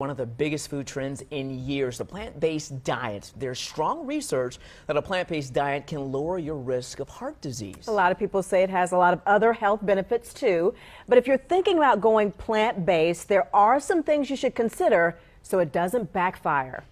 One of the biggest food trends in years, the plant-based diet. There's strong research that a plant-based diet can lower your risk of heart disease. A lot of people say it has a lot of other health benefits too. But if you're thinking about going plant-based, there are some things you should consider so it doesn't backfire.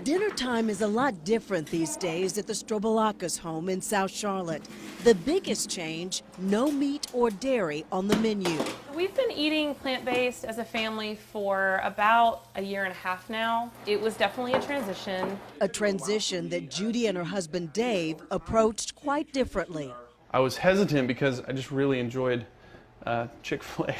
Dinner time is a lot different these days at the Strobolakos home in South Charlotte. The biggest change, no meat or dairy on the menu. We've been eating plant-based as a family for about a year and a half now. It was definitely a transition. A transition that Judy and her husband Dave approached quite differently. I was hesitant because I just really enjoyed Chick-Fil-A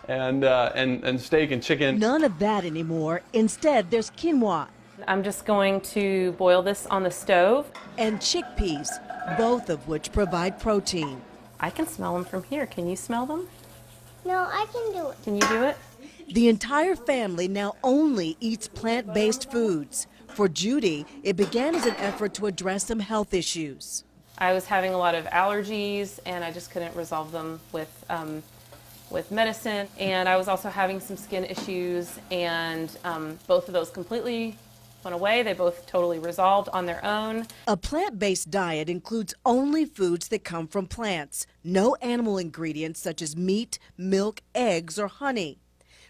and steak and chicken. None of that anymore. Instead, there's quinoa. I'm just going to boil this on the stove. And chickpeas, both of which provide protein. I can smell them from here. Can you smell them? No, I can do it. Can you do it? The entire family now only eats plant-based foods. For Judy, it began as an effort to address some health issues. I was having a lot of allergies and I just couldn't resolve them with medicine. And I was also having some skin issues, and both of those completely went away. They both totally resolved on their own. A plant-based diet includes only foods that come from plants, no animal ingredients such as meat, milk, eggs, or honey.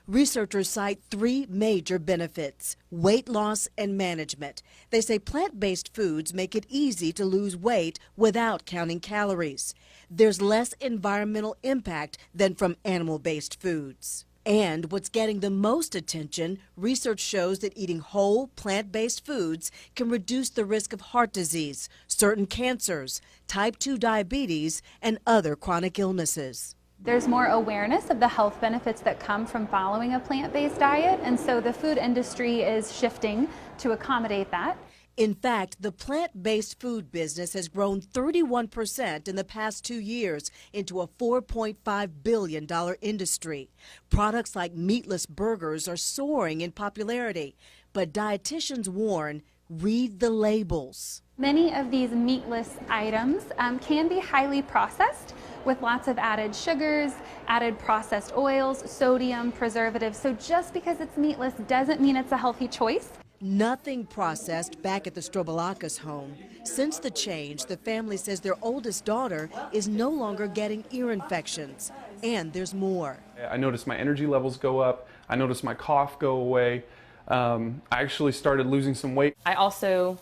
Researchers cite three major benefits: weight loss and management. They say plant-based foods make it easy to lose weight without counting calories. There's less environmental impact than from animal-based foods. And what's getting the most attention, research shows that eating whole, plant-based foods can reduce the risk of heart disease, certain cancers, type 2 diabetes, and other chronic illnesses. There's more awareness of the health benefits that come from following a plant-based diet, and so the food industry is shifting to accommodate that. In fact, the plant-based food business has grown 31% in the past 2 years into a $4.5 billion industry. Products like meatless burgers are soaring in popularity, but dietitians warn, read the labels. Many of these meatless items can be highly processed with lots of added sugars, added processed oils, sodium, preservatives. So just because it's meatless doesn't mean it's a healthy choice. Nothing processed back at the Strobolakos home. Since the change, the family says their oldest daughter is no longer getting ear infections. And there's more. I noticed my energy levels go up. I noticed my cough go away. I actually started losing some weight. I also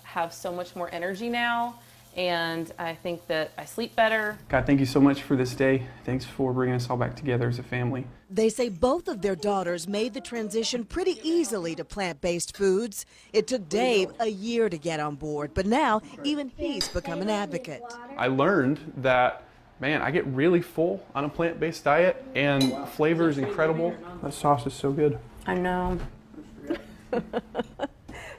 have so much more energy now, and I think that I sleep better. God, thank you so much for this day. Thanks for bringing us all back together as a family. They say both of their daughters made the transition pretty easily to plant-based foods. It took Dave a year to get on board, but now even he's become an advocate. I learned that, man, I get really full on a plant-based diet, and flavor is incredible. That sauce is so good. I know.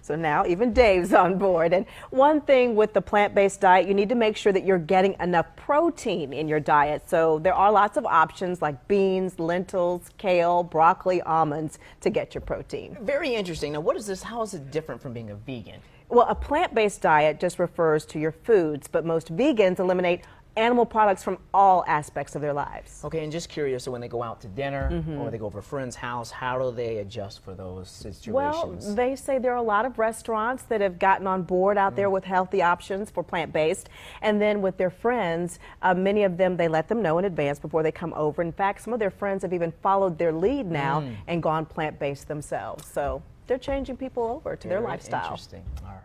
So now even Dave's on board. And one thing with the plant-based diet, you need to make sure that you're getting enough protein in your diet. So there are lots of options like beans, lentils, kale, broccoli, almonds to get your protein. Very interesting. Now, what is this? How is it different from being a vegan? Well, a plant-based diet just refers to your foods, but most vegans eliminate animal products from all aspects of their lives. Okay, and just curious, so when they go out to dinner or they go over a friend's house, how do they adjust for those situations? Well, they say there are a lot of restaurants that have gotten on board out there with healthy options for plant-based. And then with their friends, many of them, they let them know in advance before they come over. In fact, some of their friends have even followed their lead now and gone plant-based themselves. So they're changing people over to their lifestyle. Interesting. All right.